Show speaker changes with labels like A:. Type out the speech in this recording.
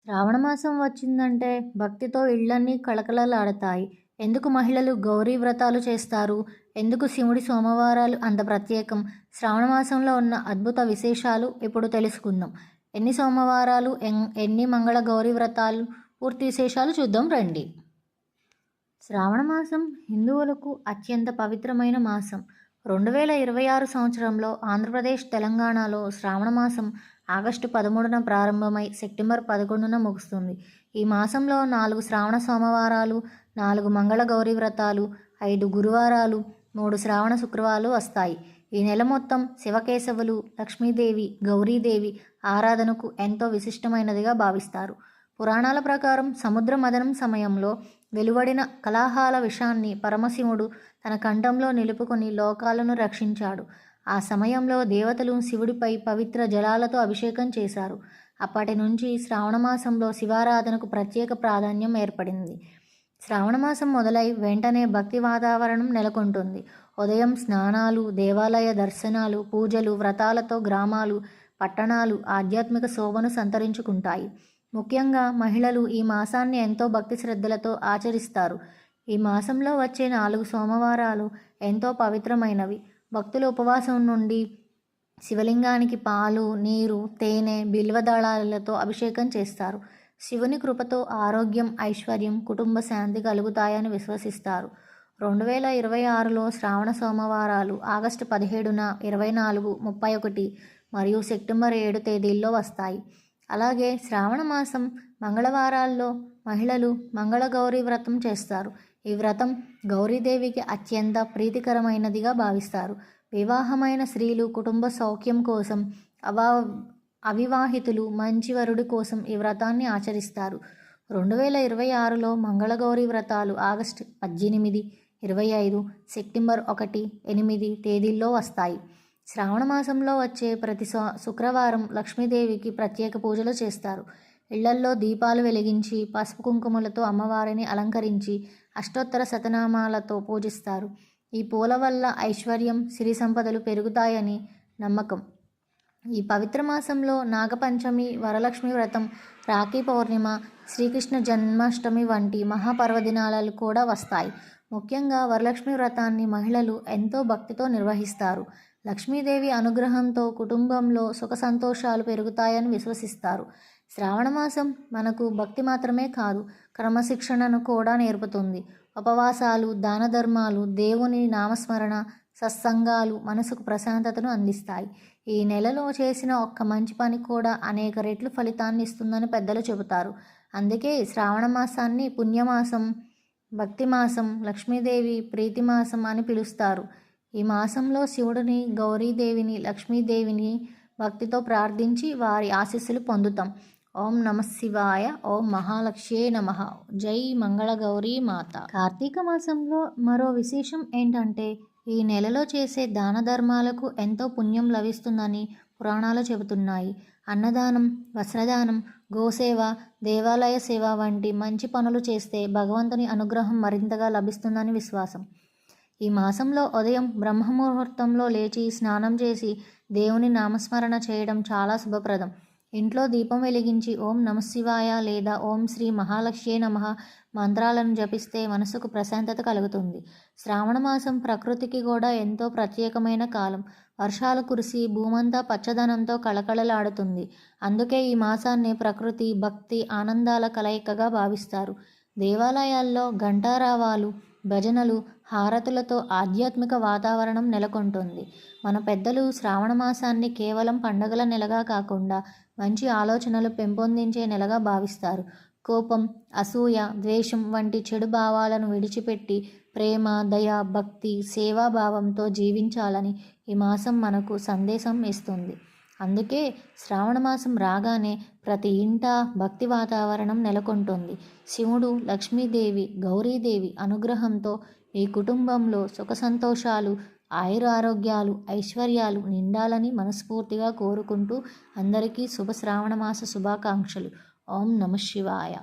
A: శ్రావణ మాసం వచ్చిందంటే భక్తితో ఇళ్లన్నీ కళకళలాడతాయి. ఎందుకు మహిళలు గౌరీ వ్రతాలు చేస్తారు? ఎందుకు శివుడి సోమవారాలు అంత ప్రత్యేకం? శ్రావణ మాసంలో ఉన్న అద్భుత విశేషాలు ఇప్పుడు తెలుసుకుందాం. ఎన్ని సోమవారాలు, ఎన్ని మంగళ గౌరీ వ్రతాలు, పూర్తి విశేషాలు చూద్దాం రండి. శ్రావణ మాసం హిందువులకు అత్యంత పవిత్రమైన మాసం. 2026 సంవత్సరంలో ఆంధ్రప్రదేశ్, తెలంగాణలో శ్రావణ మాసం ఆగస్టు 13న ప్రారంభమై సెప్టెంబర్ 11న ముగుస్తుంది. ఈ మాసంలో 4 శ్రావణ సోమవారాలు, 4 మంగళ గౌరీ వ్రతాలు, 5 గురువారాలు, 3 శ్రావణ శుక్రవారాలు వస్తాయి. ఈ నెల మొత్తం శివకేశవులు, లక్ష్మీదేవి, గౌరీదేవి ఆరాధనకు ఎంతో విశిష్టమైనదిగా భావిస్తారు. పురాణాల ప్రకారం సముద్ర మథనం సమయంలో వెలువడిన కలహాల విషాన్ని పరమశివుడు తన కంఠంలో నిలుపుకొని లోకాలను రక్షించాడు. ఆ సమయంలో దేవతలు శివుడిపై పవిత్ర జలాలతో అభిషేకం చేశారు. అప్పటి నుంచి శ్రావణమాసంలో శివారాధనకు ప్రత్యేక ప్రాధాన్యం ఏర్పడింది. శ్రావణమాసం మొదలై వెంటనే భక్తి వాతావరణం నెలకొంటుంది. ఉదయం స్నానాలు, దేవాలయ దర్శనాలు, పూజలు, వ్రతాలతో గ్రామాలు, పట్టణాలు ఆధ్యాత్మిక శోభను సంతరించుకుంటాయి. ముఖ్యంగా మహిళలు ఈ మాసాన్ని ఎంతో భక్తి శ్రద్ధలతో ఆచరిస్తారు. ఈ మాసంలో వచ్చే 4 సోమవారాలు ఎంతో పవిత్రమైనవి. భక్తులు ఉపవాసం నుండి శివలింగానికి పాలు, నీరు, తేనె, బిల్వదళాలతో అభిషేకం చేస్తారు. శివుని కృపతో ఆరోగ్యం, ఐశ్వర్యం, కుటుంబ శాంతి కలుగుతాయని విశ్వసిస్తారు. 2026లో శ్రావణ సోమవారాలు ఆగస్టు 17న, 24, 31 మరియు సెప్టెంబర్ 7 తేదీల్లో వస్తాయి. అలాగే శ్రావణ మాసం మంగళవారాల్లో మహిళలు మంగళగౌరీ వ్రతం చేస్తారు. ఈ వ్రతం గౌరీదేవికి అత్యంత ప్రీతికరమైనదిగా భావిస్తారు. వివాహమైన స్త్రీలు కుటుంబ సౌఖ్యం కోసం, అవివాహితులు మంచి వరుడి కోసం ఈ వ్రతాన్ని ఆచరిస్తారు. 2026లో మంగళగౌరీ వ్రతాలు ఆగస్టు 18, 25, సెప్టెంబర్ 1, 8 తేదీల్లో వస్తాయి. శ్రావణ మాసంలో వచ్చే ప్రతి శుక్రవారం లక్ష్మీదేవికి ప్రత్యేక పూజలు చేస్తారు. ఇళ్లల్లో దీపాలు వెలిగించి పసుపు కుంకుమలతో అమ్మవారిని అలంకరించి అష్టోత్తర శతనామాలతో పూజిస్తారు. ఈ పూల వల్ల ఐశ్వర్యం, సిరి సంపదలు పెరుగుతాయని నమ్మకం. ఈ పవిత్ర మాసంలో నాగపంచమి, వరలక్ష్మి వ్రతం, రాఖీ పౌర్ణిమ, శ్రీకృష్ణ జన్మాష్టమి వంటి మహాపర్వదినాలు కూడా వస్తాయి. ముఖ్యంగా వరలక్ష్మి వ్రతాన్ని మహిళలు ఎంతో భక్తితో నిర్వహిస్తారు. లక్ష్మీదేవి అనుగ్రహంతో కుటుంబంలో సుఖ సంతోషాలు పెరుగుతాయని విశ్వసిస్తారు. శ్రావణమాసం మనకు భక్తి మాత్రమే కాదు, క్రమశిక్షణను కూడా నేర్పుతుంది. ఉపవాసాలు, దాన ధర్మాలు, దేవుని నామస్మరణ, సత్సంగాలు మనసుకు ప్రశాంతతను అందిస్తాయి. ఈ నెలలో చేసిన ఒక్క మంచి పని కూడా అనేక రెట్లు ఫలితాన్ని ఇస్తుందని పెద్దలు చెబుతారు. అందుకే శ్రావణ మాసాన్ని పుణ్యమాసం, భక్తి మాసం, లక్ష్మీదేవి ప్రీతి మాసం అని పిలుస్తారు. ఈ మాసంలో శివుడిని, గౌరీదేవిని, లక్ష్మీదేవిని భక్తితో ప్రార్థించి వారి ఆశీస్సులు పొందుతాం. ఓం నమః శివాయ. ఓం మహాలక్ష్యే నమః. జై మంగళ గౌరీ మాత. కార్తీక మాసంలో మరో విశేషం ఏంటంటే ఈ నెలలో చేసే దాన ధర్మాలకు ఎంతో పుణ్యం లభిస్తుందని పురాణాలు చెబుతున్నాయి. అన్నదానం, వస్త్రదానం, గోసేవ, దేవాలయ సేవ వంటి మంచి పనులు చేస్తే భగవంతుని అనుగ్రహం మరింతగా లభిస్తుందని విశ్వాసం. ఈ మాసంలో ఉదయం బ్రహ్మముహూర్తంలో లేచి స్నానం చేసి దేవుని నామస్మరణ చేయడం చాలా శుభప్రదం. ఇంట్లో దీపం వెలిగించి ఓం నమఃశివాయ లేదా ఓం శ్రీ మహాలక్ష్యే నమః మంత్రాలను జపిస్తే మనసుకు ప్రశాంతత కలుగుతుంది. శ్రావణ మాసం ప్రకృతికి కూడా ఎంతో ప్రత్యేకమైన కాలం. వర్షాలు కురిసి భూమంతా పచ్చదనంతో కళకళలాడుతుంది. అందుకే ఈ మాసాన్ని ప్రకృతి, భక్తి, ఆనందాల కలయికగా భావిస్తారు. దేవాలయాల్లో ఘంటారావాలు, భజనలు, హారతులతో ఆధ్యాత్మిక వాతావరణం నెలకొంటుంది. మన పెద్దలు శ్రావణ మాసాన్ని కేవలం పండుగల నెలగా కాకుండా మంచి ఆలోచనలు పెంపొందించే నెలగా భావిస్తారు. కోపం, అసూయ, ద్వేషం వంటి చెడు భావాలను విడిచిపెట్టి ప్రేమ, దయ, భక్తి, సేవాభావంతో జీవించాలని ఈ మాసం మనకు సందేశం ఇస్తుంది. అందుకే శ్రావణ మాసం రాగానే ప్రతి ఇంట భక్తి వాతావరణం నెలకొంటుంది. శివుడు, లక్ష్మీదేవి, గౌరీదేవి అనుగ్రహంతో మీ కుటుంబంలో సుఖ సంతోషాలు, ఆయురారోగ్యాలు, ఐశ్వర్యాలు నిండాలని మనస్ఫూర్తిగా కోరుకుంటూ అందరికీ శుభ శ్రావణ మాస శుభాకాంక్షలు. ఓం నమః శివాయ.